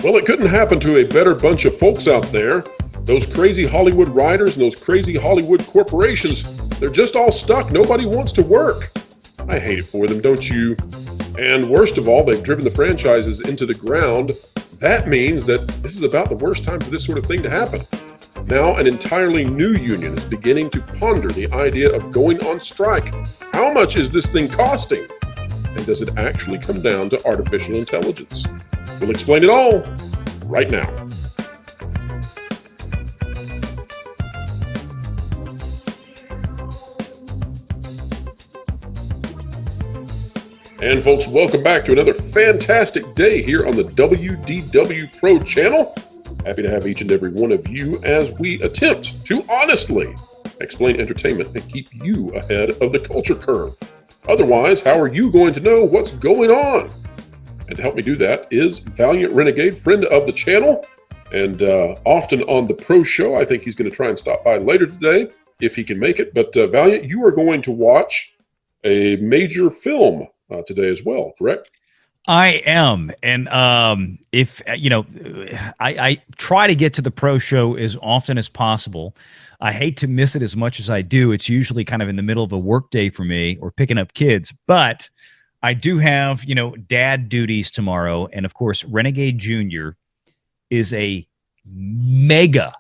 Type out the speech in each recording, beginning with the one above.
Well, it couldn't happen to a better bunch of folks out there. Those crazy Hollywood writers and those crazy Hollywood corporations, they're just all stuck. Nobody wants to work. I hate it for them, don't you? And worst of all, they've driven the franchises into the ground. That means that this is about the worst time for this sort of thing to happen. Now, an entirely new union is beginning to ponder the idea of going on strike. How much is this thing costing? And does it actually come down to artificial intelligence? We'll explain it all right now. And folks, welcome back to another fantastic day here on the WDW Pro channel. Happy to have each and every one of you as we attempt to honestly explain entertainment and keep you ahead of the culture curve. Otherwise, how are you going to know what's going on? And to help me do that is Valiant Renegade, friend of the channel, and often on the Pro Show. I think he's going to try and stop by later today if he can make it. But Valiant, you are going to watch a major film today as well, correct? I am. And if, you know, I try to get to the Pro Show as often as possible. I hate to miss it as much as I do. It's usually kind of in the middle of a work day for me or picking up kids. But I do have, you know, dad duties tomorrow. And of course, Renegade Jr. is a mega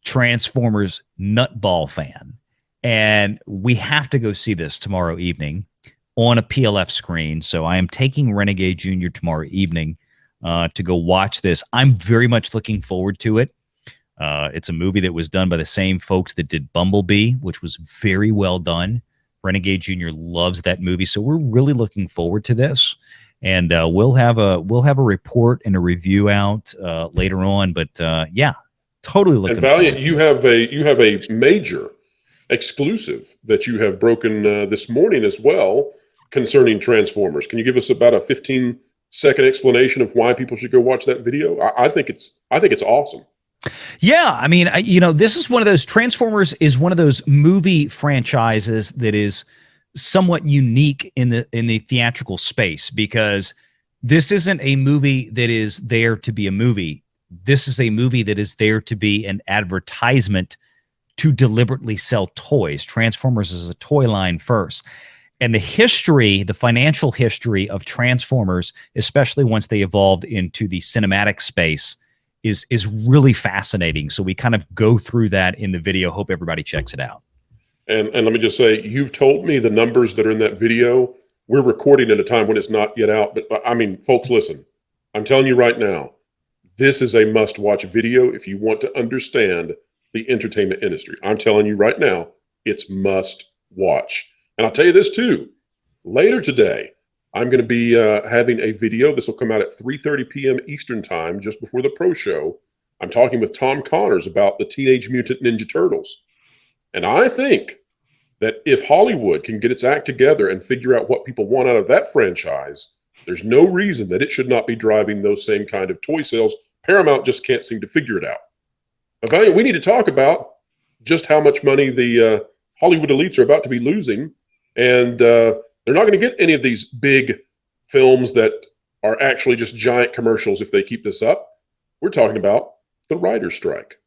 Transformers nutball fan. And we have to go see this tomorrow evening on a PLF screen. So I am taking Renegade Jr. tomorrow evening to go watch this. I'm very much looking forward to it. It's a movie that was done by the same folks that did Bumblebee, which was very well done. Renegade Jr. loves that movie, so we're really looking forward to this. And we'll have a report and a review out later on. But yeah, totally looking. And Valiant, you have a major exclusive that you have broken this morning as well concerning Transformers. Can you give us about a 15-second explanation of why people should go watch that video? I think it's awesome. Yeah, I mean, you know, this is one of those, Transformers is one of those movie franchises that is somewhat unique in the theatrical space, because this isn't a movie that is there to be a movie. This is a movie that is there to be an advertisement to deliberately sell toys. Transformers is a toy line first. And the financial history of Transformers, especially once they evolved into the cinematic space, is really fascinating. So we kind of go through that in the video. Hope everybody checks it out. And let me just say, you've told me the numbers that are in that video. We're recording at a time when it's not yet out. But I mean, folks, listen, I'm telling you right now, this is a must-watch video if you want to understand the entertainment industry. I'm telling you right now, it's must-watch. And I'll tell you this too, later today, I'm going to be having a video. This will come out at 3:30 p.m. Eastern time, just before the Pro Show. I'm talking with Tom Connors about the Teenage Mutant Ninja Turtles. And I think that if Hollywood can get its act together and figure out what people want out of that franchise, there's no reason that it should not be driving those same kind of toy sales. Paramount just can't seem to figure it out. Valiant, we need to talk about just how much money the Hollywood elites are about to be losing. And they're not going to get any of these big films that are actually just giant commercials if they keep this up. We're talking about the writer's strike.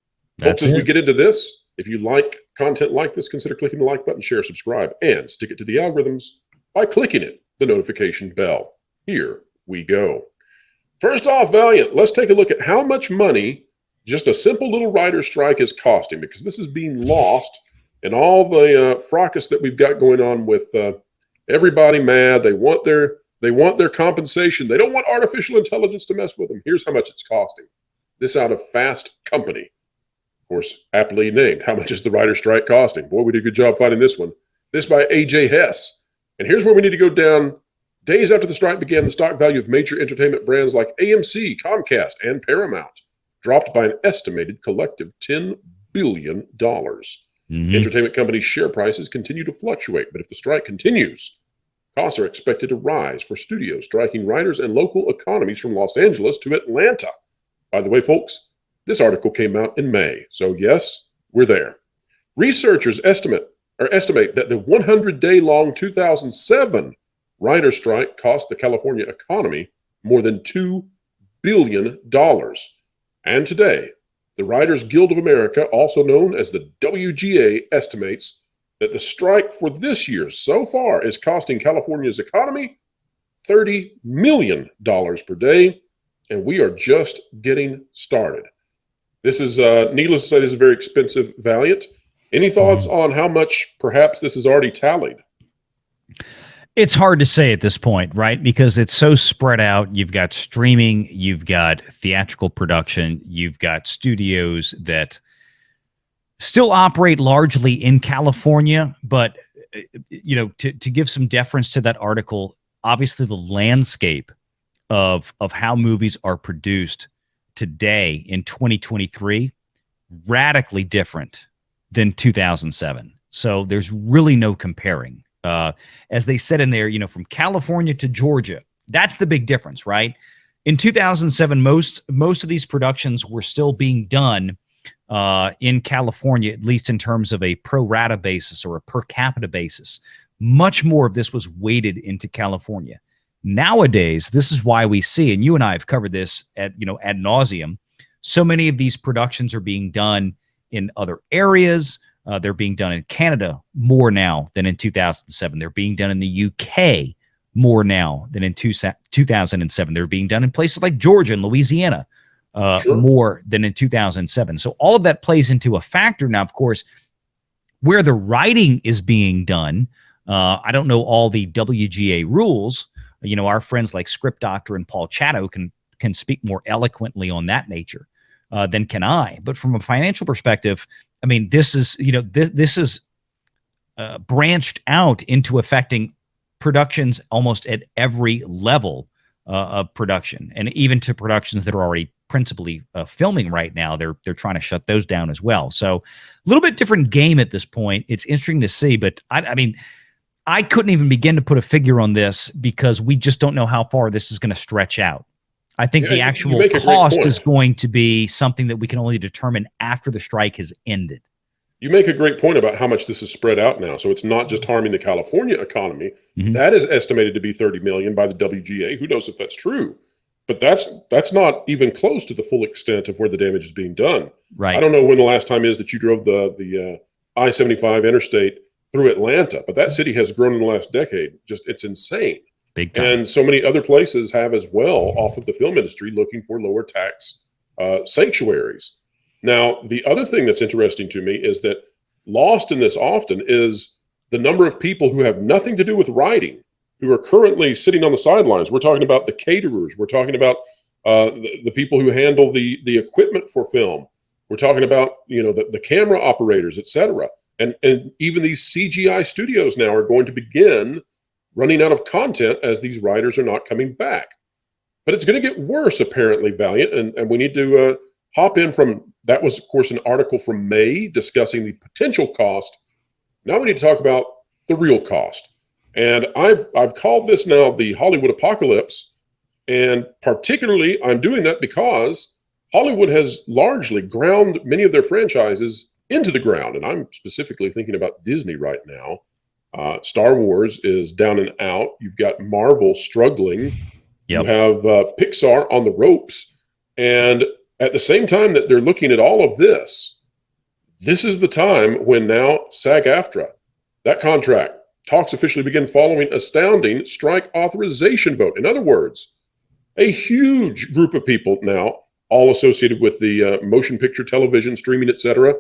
Folks, as we get into this, if you like content like this, consider clicking the like button, share, subscribe, and stick it to the algorithms by clicking it, the notification bell. Here we go. First off, Valiant, let's take a look at how much money just a simple little writer's strike is costing, because this is being lost in all the fracas that we've got going on with everybody mad. They want their compensation. They don't want artificial intelligence to mess with them. Here's how much it's costing. This out of Fast Company. Of course, aptly named. How much is the writer's strike costing? Boy, we did a good job finding this one. This by A.J. Hess. And here's where we need to go down. Days after the strike began, the stock value of major entertainment brands like AMC, Comcast, and Paramount dropped by an estimated collective $10 billion. Entertainment companies' share prices continue to fluctuate, but if the strike continues, costs are expected to rise for studios striking writers and local economies from Los Angeles to Atlanta. By the way, folks, this article came out in May, so yes, we're there. Researchers estimate that the 100-day-long 2007 writer's strike cost the California economy more than $2 billion. And today, the Writers Guild of America, also known as the WGA, estimates that the strike for this year so far is costing California's economy $30 million per day, and we are just getting started. This is, needless to say, this is a very expensive Valiant. Any thoughts on how much perhaps this is already tallied? It's hard to say at this point, right? Because it's so spread out. You've got streaming, you've got theatrical production, you've got studios that still operate largely in California. But, to give some deference to that article, obviously the landscape of how movies are produced today in 2023, radically different than 2007. So there's really no comparing. As they said in there, from California to Georgia, that's the big difference, right? In 2007, most of these productions were still being done in California, at least in terms of a pro rata basis or a per capita basis. Much more of this was weighted into California. Nowadays, this is why we see, and you and I have covered this ad nauseum, so many of these productions are being done in other areas. They're being done in Canada more now than in 2007. They're being done in the UK more now than in 2007. They're being done in places like Georgia and Louisiana more than in 2007. So all of that plays into a factor. Now, of course, where the writing is being done, I don't know all the WGA rules. Our friends like Script Doctor and Paul Chatto can speak more eloquently on that nature than can I. But from a financial perspective, I mean, this is branched out into affecting productions almost at every level of production, and even to productions that are already principally filming right now. They're trying to shut those down as well. So a little bit different game at this point. It's interesting to see, but I mean, I couldn't even begin to put a figure on this because we just don't know how far this is going to stretch out. I think the actual cost is going to be something that we can only determine after the strike has ended. You make a great point about how much this is spread out now. So it's not just harming the California economy. That is estimated to be $30 million by the WGA. Who knows if that's true? But that's not even close to the full extent of where the damage is being done. Right. I don't know when the last time is that you drove the I-75 interstate through Atlanta, but that city has grown in the last decade. It's insane. Big time. And so many other places have as well, off of the film industry, looking for lower tax sanctuaries. Now, the other thing that's interesting to me is that lost in this often is the number of people who have nothing to do with writing, who are currently sitting on the sidelines. We're talking about the caterers. We're talking about the people who handle the equipment for film. We're talking about the camera operators, et cetera. And even these CGI studios now are going to begin running out of content as these writers are not coming back. But it's going to get worse, apparently, Valiant, and we need to hop in from, that was, of course, an article from May discussing the potential cost. Now we need to talk about the real cost. And I've called this now the Hollywood apocalypse, and particularly I'm doing that because Hollywood has largely ground many of their franchises into the ground, and I'm specifically thinking about Disney right now. Star Wars is down and out. You've got Marvel struggling. Yep. You have Pixar on the ropes. And at the same time that they're looking at all of this, this is the time when now SAG-AFTRA, that contract, talks officially begin following astounding strike authorization vote. In other words, a huge group of people now, all associated with the motion picture, television, streaming, etc.,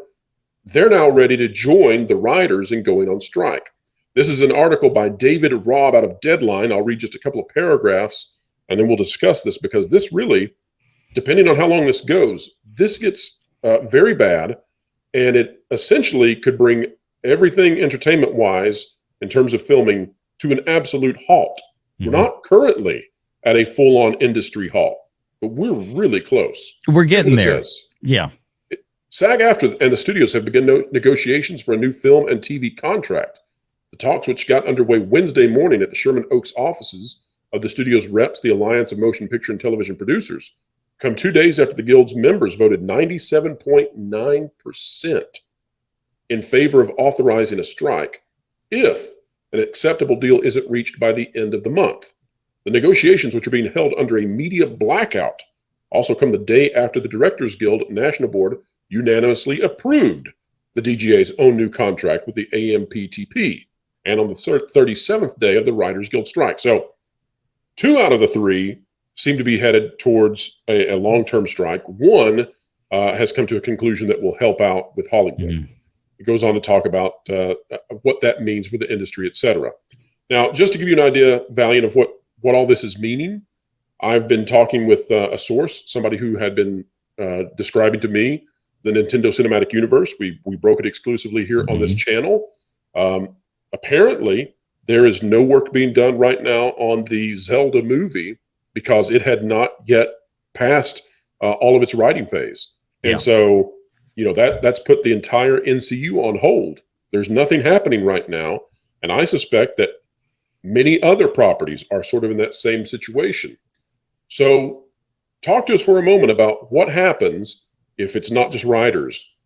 they're now ready to join the writers in going on strike. This is an article by David Robb out of Deadline. I'll read just a couple of paragraphs, and then we'll discuss this, because this really, depending on how long this goes, this gets very bad, and it essentially could bring everything entertainment-wise in terms of filming to an absolute halt. Mm-hmm. We're not currently at a full-on industry halt, but we're really close. We're getting there. Yeah. SAG-AFTRA and the studios have begun negotiations for a new film and TV contract. The talks, which got underway Wednesday morning at the Sherman Oaks offices of the studio's reps, the Alliance of Motion Picture and Television Producers, come 2 days after the Guild's members voted 97.9% in favor of authorizing a strike if an acceptable deal isn't reached by the end of the month. The negotiations, which are being held under a media blackout, also come the day after the Directors Guild National Board unanimously approved the DGA's own new contract with the AMPTP, and on the 37th day of the Writers Guild strike. So 2 out of the 3 seem to be headed towards a long-term strike. One has come to a conclusion that will help out with Hollywood. Mm-hmm. It goes on to talk about what that means for the industry, et cetera. Now, just to give you an idea, Valiant, of what all this is meaning, I've been talking with a source, somebody who had been describing to me the Nintendo Cinematic Universe. We broke it exclusively here on this channel. Apparently, there is no work being done right now on the Zelda movie because it had not yet passed all of its writing phase. And so, that's put the entire NCU on hold. There's nothing happening right now. And I suspect that many other properties are sort of in that same situation. So talk to us for a moment about what happens if it's not just writers,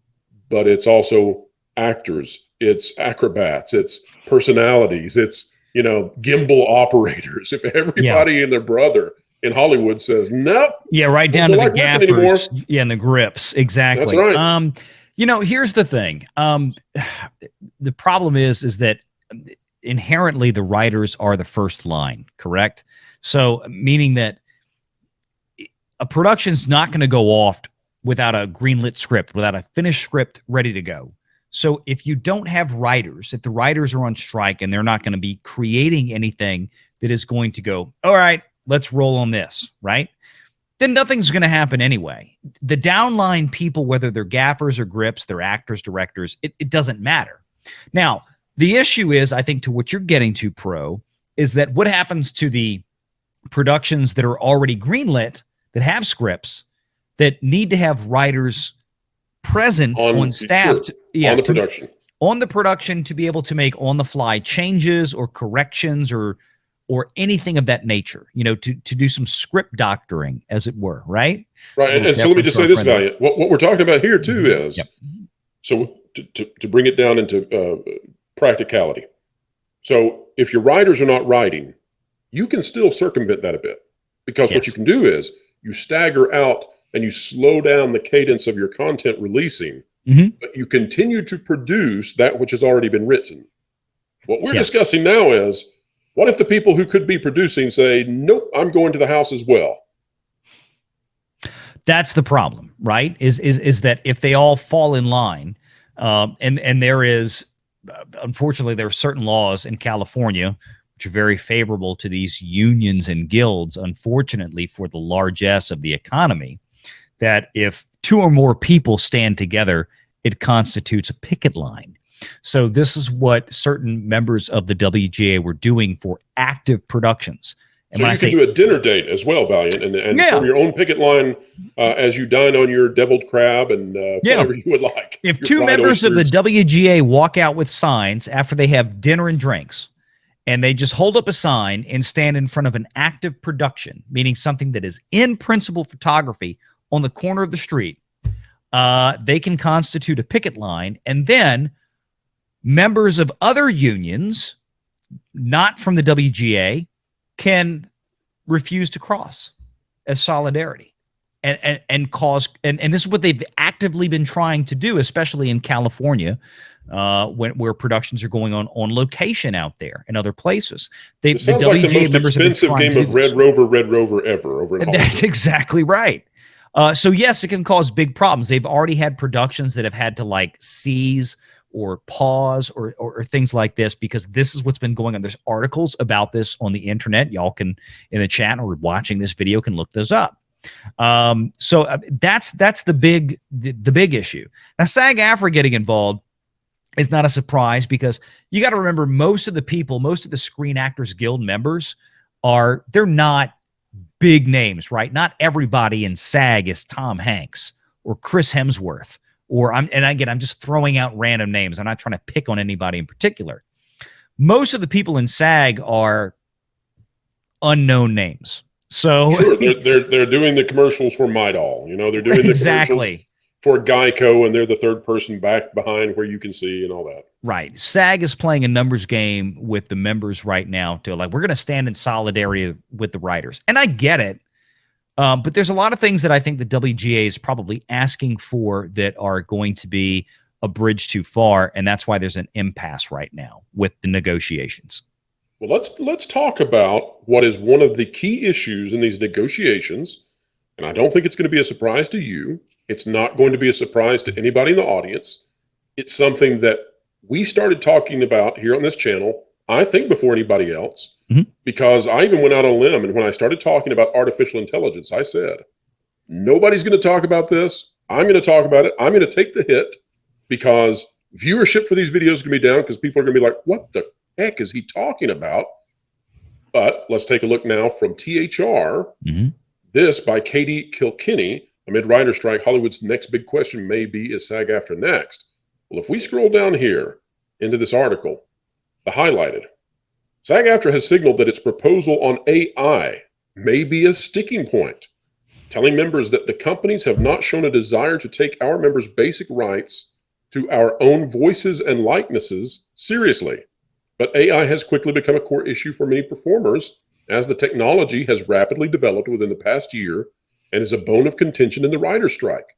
but it's also actors, it's acrobats, it's personalities, it's, gimbal operators. If everybody and their brother in Hollywood says, nope. Yeah, right down to the gaffers. Yeah, and the grips. Exactly. That's right. Here's the thing. The problem is that inherently the writers are the first line, correct? So meaning that a production's not going to go off without a greenlit script, without a finished script ready to go. So if you don't have writers, if the writers are on strike and they're not going to be creating anything that is going to go, all right, let's roll on this, right? Then nothing's going to happen anyway. The downline people, whether they're gaffers or grips, they're actors, directors, it doesn't matter. Now, the issue is, I think, to what you're getting to, Pro, is that what happens to the productions that are already greenlit, that have scripts, that need to have writers present on staff, on the production. On the production to be able to make on-the-fly changes or corrections or anything of that nature, to do some script doctoring, as it were, right? Right, and so let me just say this, Valiant. What we're talking about here, too, is, so to bring it down into practicality. So if your writers are not writing, you can still circumvent that a bit, because what you can do is you stagger out and you slow down the cadence of your content releasing, but you continue to produce that which has already been written. What we're discussing now is, what if the people who could be producing say, nope, I'm going to the house as well? That's the problem, right? Is that if they all fall in line, and there is, unfortunately, there are certain laws in California which are very favorable to these unions and guilds, unfortunately, for the largesse of the economy, that if 2 or more people stand together, it constitutes a picket line. So this is what certain members of the WGA were doing for active productions. And so you can do a dinner date as well, Valiant, and form your own picket line as you dine on your deviled crab and whatever you would like. If 2 members of the WGA walk out with signs after they have dinner and drinks, and they just hold up a sign and stand in front of an active production, meaning something that is in principal photography on the corner of the street, they can constitute a picket line, and then members of other unions, not from the WGA, can refuse to cross as solidarity and cause, and this is what they've actively been trying to do, especially in California, where productions are going on location out there and other places. It sounds like the most expensive game of Red Rover ever over in Hollywood. That's exactly right. So yes, it can cause big problems. They've already had productions that have had to seize or pause or things like this, because this is what's been going on. There's articles about this on the internet. Y'all can, in the chat or watching this video, can look those up. So that's the big issue. Now, SAG-AFTRA getting involved is not a surprise, because you got to remember, most of the Screen Actors Guild members they're not big names, right? Not everybody in SAG is Tom Hanks or Chris Hemsworth. I'm just throwing out random names. I'm not trying to pick on anybody in particular. Most of the people in SAG are unknown names. So sure, they're doing the commercials for Midol. They're doing the commercials for Geico, and they're the third person back behind where you can see and all that. Right. SAG is playing a numbers game with the members right now to we're going to stand in solidarity with the writers. And I get it. But there's a lot of things that I think the WGA is probably asking for that are going to be a bridge too far, and that's why there's an impasse right now with the negotiations. Well, let's talk about what is one of the key issues in these negotiations, and I don't think it's going to be a surprise to you. It's not going to be a surprise to anybody in the audience. It's something that we started talking about here on this channel, I think before anybody else, because I even went out on a limb, and when I started talking about artificial intelligence, I said, nobody's going to talk about this. I'm going to talk about it. I'm going to take the hit because viewership for these videos is going to be down because people are going to be like, what the heck is he talking about? But let's take a look now from THR. This by Katie Kilkenny. Amid writer strike, Hollywood's next big question may be, is SAG-AFTRA next? Well, if we scroll down here into this article, the highlighted, SAG-AFTRA has signaled that its proposal on AI may be a sticking point, telling members that the companies have not shown a desire to take our members' basic rights to our own voices and likenesses seriously. But AI has quickly become a core issue for many performers as the technology has rapidly developed within the past year and is a bone of contention in the writer's strike.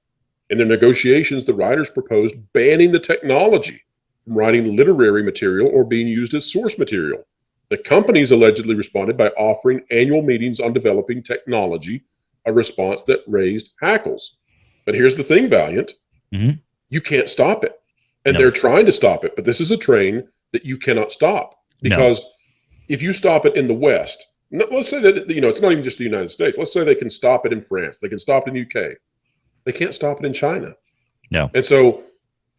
In their negotiations, the writers proposed banning the technology from writing literary material or being used as source material. The companies allegedly responded by offering annual meetings on developing technology, a response that raised hackles. But here's the thing, Valiant. You can't stop it. And they're trying to stop it, but this is a train that you cannot stop. Because if you stop it in the West, let's say that, it's not even just the United States. Let's say they can stop it in France. They can stop it in the UK. They can't stop it in China. And so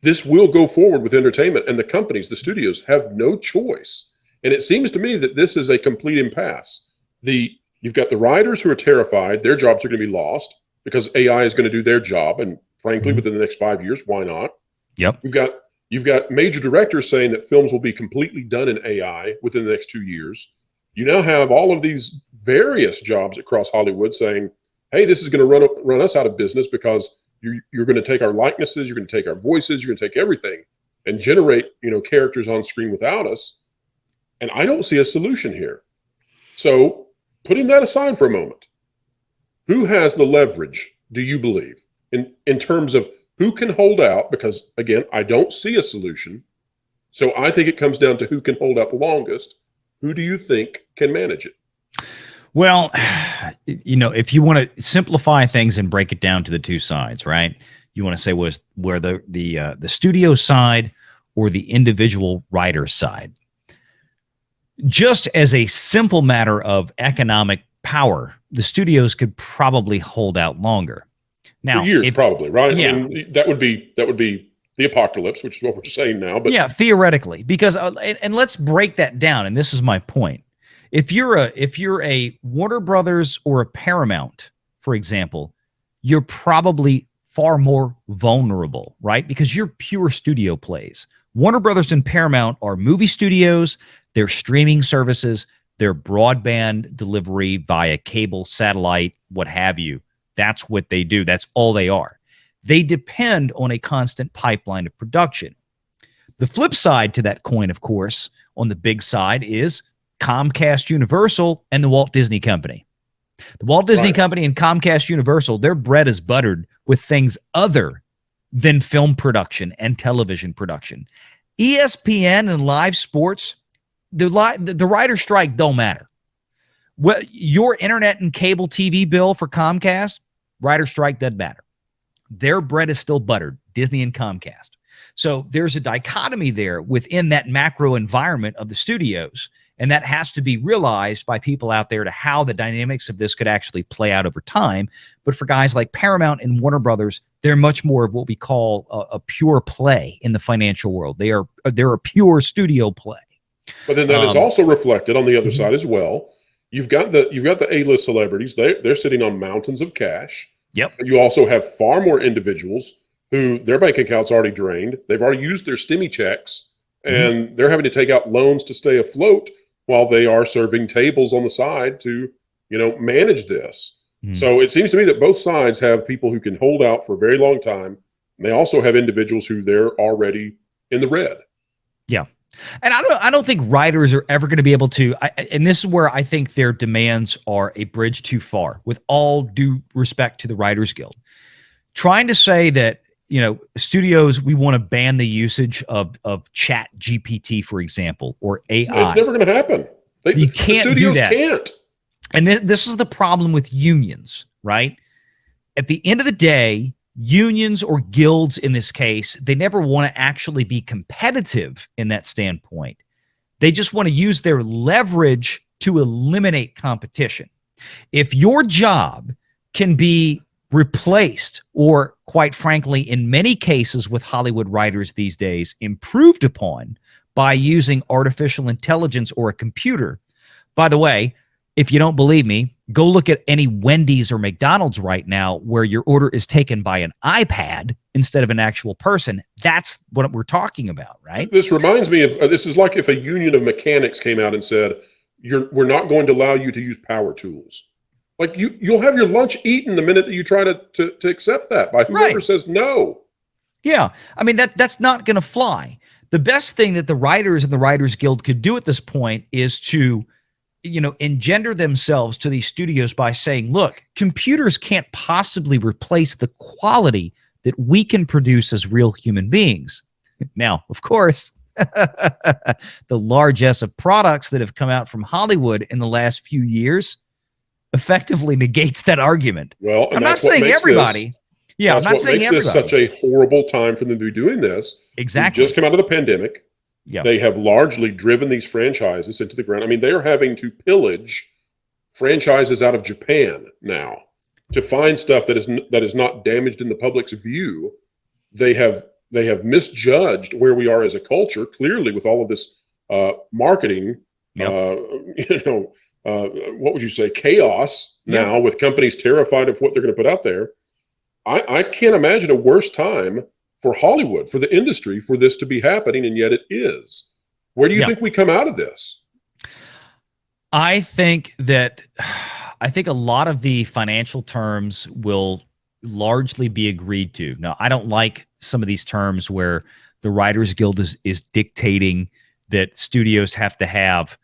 this will go forward with entertainment, and the companies, the studios, have no choice. And it seems to me that this is a complete impasse. You've got the writers who are terrified. Their jobs are going to be lost because AI is going to do their job. And frankly, within the next 5 years, why not? You've got major directors saying that films will be completely done in AI within the next 2 years. You now have all of these various jobs across Hollywood saying, hey, this is going to run us out of business because you're going to take our likenesses, you're going to take our voices, you're going to take everything and generate, characters on screen without us. And I don't see a solution here. So putting that aside for a moment, who has the leverage, do you believe, in terms of who can hold out? Because, again, I don't see a solution. So I think it comes down to who can hold out the longest. Who do you think can manage it? Well, if you want to simplify things and break it down to the two sides, right? You want to say where the studio side or the individual writer side. Just as a simple matter of economic power, the studios could probably hold out longer. Now, for years, probably, right? Yeah. I mean, that would be the apocalypse, which is what we're saying now. But yeah, theoretically, because and let's break that down. And this is my point. If you're a Warner Brothers or a Paramount, for example, you're probably far more vulnerable, right? Because you're pure studio plays. Warner Brothers and Paramount are movie studios, they're streaming services, they're broadband delivery via cable, satellite, what have you. That's what they do. That's all they are. They depend on a constant pipeline of production. The flip side to that coin, of course, on the big side is Comcast Universal and the Walt Disney Company. The Walt Disney Company and Comcast Universal, their bread is buttered with things other than film production and television production. ESPN and live sports, the writer strike don't matter. Well, your internet and cable TV bill for Comcast, writer strike doesn't matter. Their bread is still buttered, Disney and Comcast. So there's a dichotomy there within that macro environment of the studios. And that has to be realized by people out there to how the dynamics of this could actually play out over time. But for guys like Paramount and Warner Brothers, they're much more of what we call a pure play in the financial world. They're a pure studio play. But then that is also reflected on the other side as well. You've got the A-list celebrities. They're sitting on mountains of cash. Yep. You also have far more individuals who their bank account's already drained. They've already used their stimmy checks, and they're having to take out loans to stay afloat while they are serving tables on the side to, manage this. So it seems to me that both sides have people who can hold out for a very long time. And they also have individuals who they're already in the red. Yeah. And I don't think writers are ever going to be able to. And this is where I think their demands are a bridge too far. With all due respect to the Writers Guild, trying to say that studios, we want to ban the usage of Chat GPT, for example, or AI. It's never going to happen. You can't the studios do that. Can't. And this is the problem with unions, right? At the end of the day, unions or guilds in this case, they never want to actually be competitive in that standpoint. They just want to use their leverage to eliminate competition. If your job can be replaced, or quite frankly, in many cases with Hollywood writers these days, improved upon by using artificial intelligence or a computer. By the way, if you don't believe me, go look at any Wendy's or McDonald's right now where your order is taken by an iPad instead of an actual person. That's what we're talking about, right? This reminds me of, this is like if a union of mechanics came out and said, we're not going to allow you to use power tools. Like you'll have your lunch eaten the minute that you try to accept that by whoever says no. Yeah. I mean, that's not going to fly. The best thing that the writers and the Writers Guild could do at this point is to engender themselves to these studios by saying, look, computers can't possibly replace the quality that we can produce as real human beings. Now, of course, the largesse of products that have come out from Hollywood in the last few years effectively negates that argument. Well, I'm not saying everybody. I'm not saying everybody. This such a horrible time for them to be doing this. Exactly. We've just come out of the pandemic. Yeah. They have largely driven these franchises into the ground. I mean, they are having to pillage franchises out of Japan now to find stuff that is not damaged in the public's view. They have misjudged where we are as a culture, clearly, with all of this marketing. What would you say? Chaos now, with companies terrified of what they're going to put out there. I can't imagine a worse time for Hollywood, for the industry, for this to be happening, and yet it is. Where do you think we come out of this? I think a lot of the financial terms will largely be agreed to. Now, I don't like some of these terms where the Writers Guild is dictating that studios have to have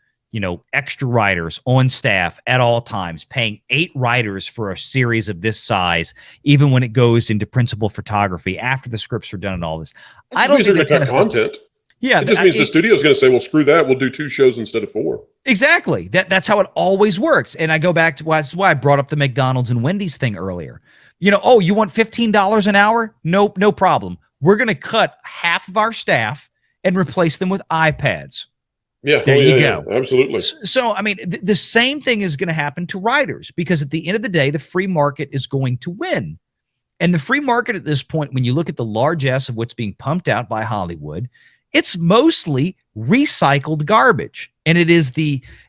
extra writers on staff at all times, paying 8 writers for a series of this size, even when it goes into principal photography after the scripts are done and all this. I don't think that kind of content. Yeah, it just means the studio is going to say, "Well, screw that. We'll do 2 shows instead of 4." Exactly. That's how it always works. And I go back to that's why I brought up the McDonald's and Wendy's thing earlier. You want $15 an hour? Nope, no problem. We're going to cut half of our staff and replace them with iPads. Yeah, there you go. Yeah, absolutely. So, I mean, the same thing is going to happen to writers, because at the end of the day, the free market is going to win. And the free market at this point, when you look at the largesse of what's being pumped out by Hollywood, it's mostly recycled garbage. And it is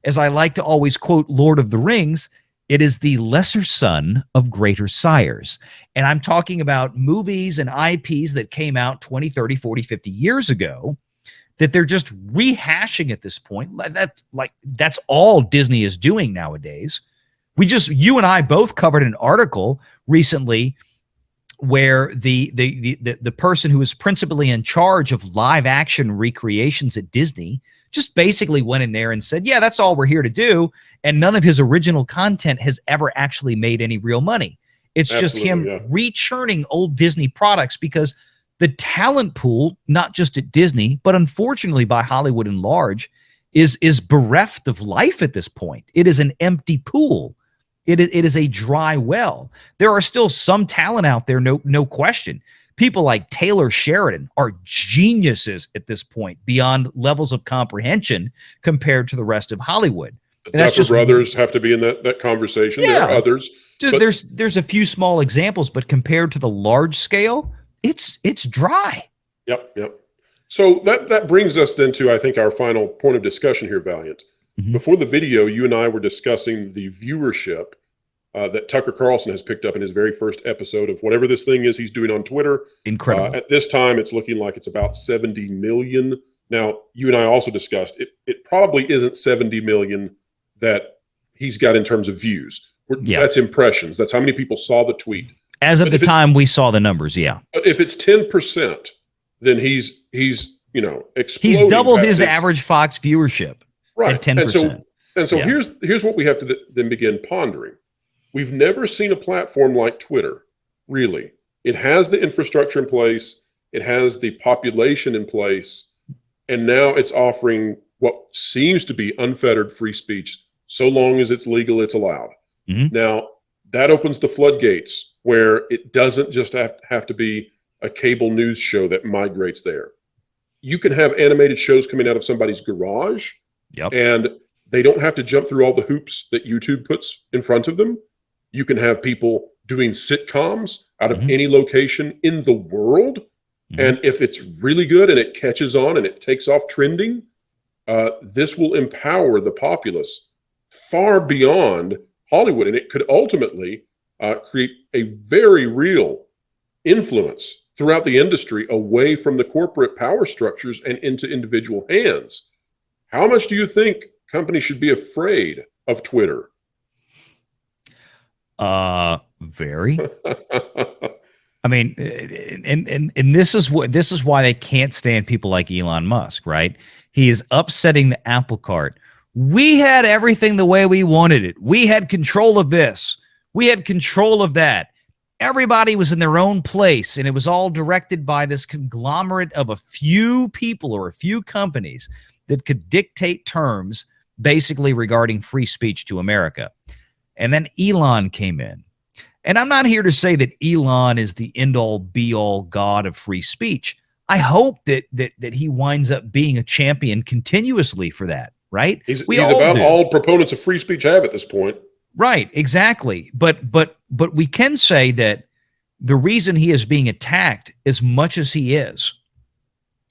as I like to always quote Lord of the Rings, it is the lesser son of greater sires. And I'm talking about movies and IPs that came out 20, 30, 40, 50 years ago, that they're just rehashing at this point. That's all Disney is doing nowadays. You and I both covered an article recently where the person who is principally in charge of live action recreations at Disney just basically went in there and said, yeah, that's all we're here to do. And none of his original content has ever actually made any real money. It's just him rechurning old Disney products, because the talent pool, not just at Disney, but unfortunately by Hollywood in large, is bereft of life at this point. It is an empty pool. It is a dry well. There are still some talent out there, no question. People like Taylor Sheridan are geniuses at this point, beyond levels of comprehension compared to the rest of Hollywood. The Duffer Brothers have to be in that conversation. Yeah. There are others. There's a few small examples, but compared to the large scale, it's dry. Yep. So that brings us then to, I think, our final point of discussion here, Valiant. Mm-hmm. Before the video, you and I were discussing the viewership that Tucker Carlson has picked up in his very first episode of whatever this thing is he's doing on Twitter. Incredible. At this time, it's looking like it's about 70 million. Now, you and I also discussed it probably isn't 70 million that he's got in terms of views. That's impressions. That's how many people saw the tweet. As of the time we saw the numbers, yeah. But if it's 10%, then he's exploding. He's doubled his average Fox viewership, right, at 10%. And so here's what we have to then begin pondering. We've never seen a platform like Twitter, really. It has the infrastructure in place, it has the population in place, and now it's offering what seems to be unfettered free speech. So long as it's legal, it's allowed. Mm-hmm. Now, that opens the floodgates where it doesn't just have to be a cable news show that migrates there. You can have animated shows coming out of somebody's garage, and they don't have to jump through all the hoops that YouTube puts in front of them. You can have people doing sitcoms out of any location in the world. And if it's really good and it catches on and it takes off trending, this will empower the populace far beyond Hollywood. And it could ultimately create a very real influence throughout the industry away from the corporate power structures and into individual hands. How much do you think companies should be afraid of Twitter? Very. I mean, and this is why they can't stand people like Elon Musk, right? He is upsetting the apple cart. We had everything the way we wanted it. We had control of this. We had control of that. Everybody was in their own place, and it was all directed by this conglomerate of a few people or a few companies that could dictate terms basically regarding free speech to America. And then Elon came in. And I'm not here to say that Elon is the end-all, be-all god of free speech. I hope that he winds up being a champion continuously for that, right? He's about all proponents of free speech have at this point. Right, exactly. But we can say that the reason he is being attacked as much as he is,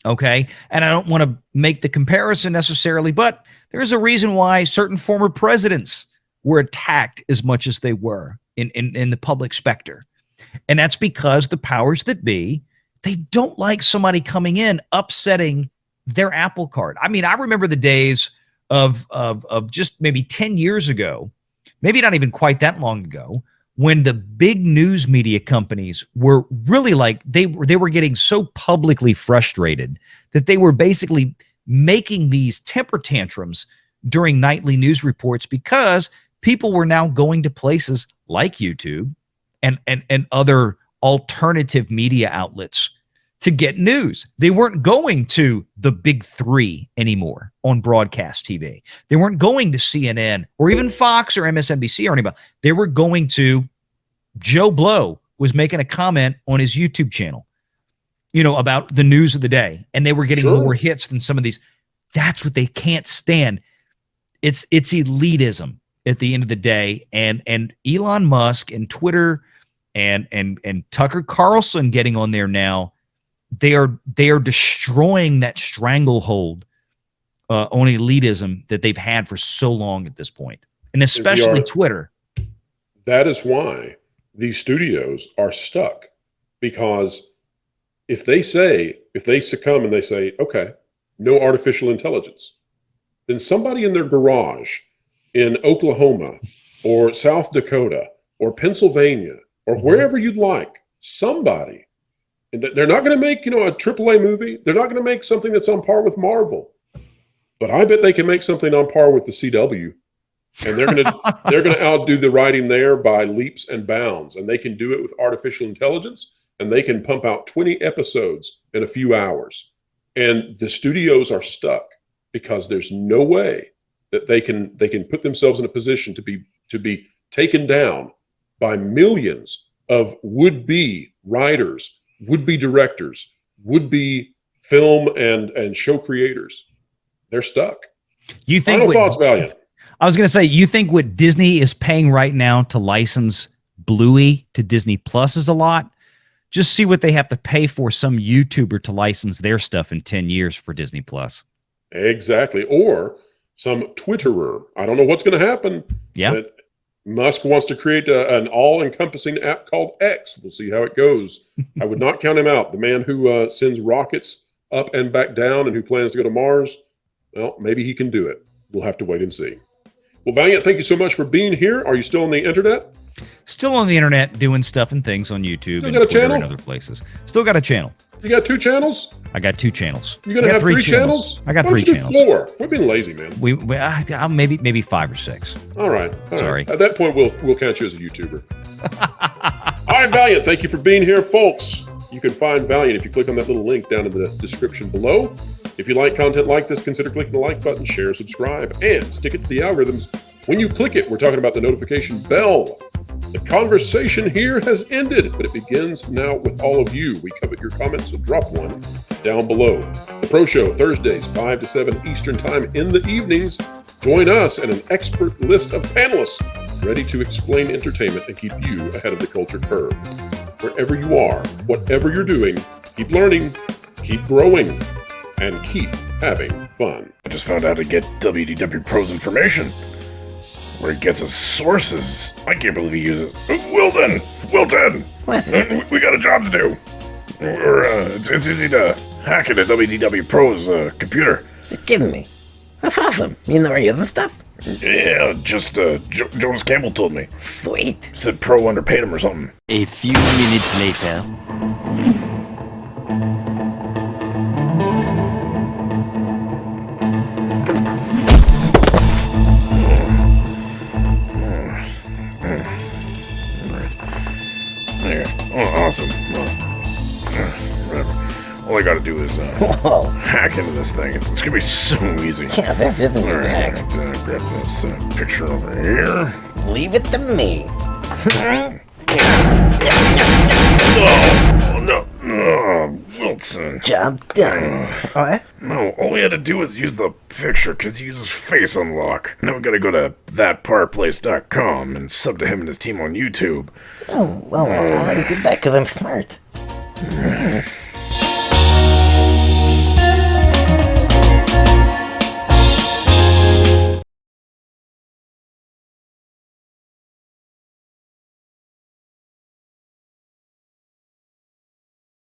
okay, and I don't want to make the comparison necessarily, but there's a reason why certain former presidents were attacked as much as they were in the public specter. And that's because the powers that be, they don't like somebody coming in upsetting their apple cart. I mean, I remember the days of just maybe 10 years ago, maybe not even quite that long ago, when the big news media companies were really like, they were getting so publicly frustrated that they were basically making these temper tantrums during nightly news reports because people were now going to places like YouTube and other alternative media outlets to get news. They weren't going to the big three anymore on broadcast TV. They weren't going to CNN or even Fox or MSNBC or anybody. They were going to Joe Blow was making a comment on his YouTube channel, about the news of the day. And they were getting more hits than some of these. That's what they can't stand. It's elitism at the end of the day. And Elon Musk and Twitter and Tucker Carlson getting on there now, they are destroying that stranglehold on elitism that they've had for so long at this point, and especially Twitter. That is why these studios are stuck, because if they succumb and they say, okay, no artificial intelligence, then somebody in their garage in Oklahoma or South Dakota or Pennsylvania or wherever you'd like, somebody. And they're not going to make, a AAA movie. They're not going to make something that's on par with Marvel. But I bet they can make something on par with the CW. And they're going to outdo the writing there by leaps and bounds. And they can do it with artificial intelligence, and they can pump out 20 episodes in a few hours. And the studios are stuck because there's no way that they can put themselves in a position to be taken down by millions of would-be writers, would-be directors, would-be film and show creators. They're stuck. You think Final thoughts, Valiant? I was going to say, you think what Disney is paying right now to license Bluey to Disney Plus is a lot? Just see what they have to pay for some YouTuber to license their stuff in 10 years for Disney Plus. Exactly. Or some Twitterer. I don't know what's going to happen. Yeah. Musk wants to create an all-encompassing app called X. We'll see how it goes. I would not count him out. The man who sends rockets up and back down and who plans to go to Mars, well, maybe he can do it. We'll have to wait and see. Well, Valiant, thank you so much for being here. Are you still on the internet? Still on the internet, doing stuff and things on YouTube Still and got a Twitter channel? and other places. Still got a channel. You got 2 channels? I got 2 channels. You're going to have 3 channels? I got Why 3 don't you channels. do 4? We're being lazy, man. Maybe 5 or 6. All right. Sorry. At that point, we'll count you as a YouTuber. All right, Valiant. Thank you for being here, folks. You can find Valiant if you click on that little link down in the description below. If you like content like this, consider clicking the like button, share, subscribe, and stick it to the algorithms. When you click it, we're talking about the notification bell. The conversation here has ended, but it begins now with all of you. We covet your comments, so drop one down below. The Pro Show, Thursdays, 5 to 7 Eastern Time in the evenings. Join us and an expert list of panelists ready to explain entertainment and keep you ahead of the culture curve. Wherever you are, whatever you're doing, keep learning, keep growing, and keep having fun. I just found out to get WDW Pro's information. Where he gets his sources. I can't believe he uses... Wilton! What? We got a job to do. It's easy to hack into WDW Pro's computer. You're kidding me. That's awesome. You know where you have stuff? Yeah, just Jonas Campbell told me. Sweet. Said Pro underpaid him or something. A few minutes later. There. Oh, awesome. Whatever. All I gotta do is hack into this thing. It's gonna be so easy. Yeah, this isn't All a right, hack. grab this picture over here. Leave it to me. Oh, no. Oh, Wilson. Job done. What? No, all we had to do was use the picture because he uses face unlock. Now we gotta go to thatparplace.com and sub to him and his team on YouTube. Oh, well, I already did that because I'm smart.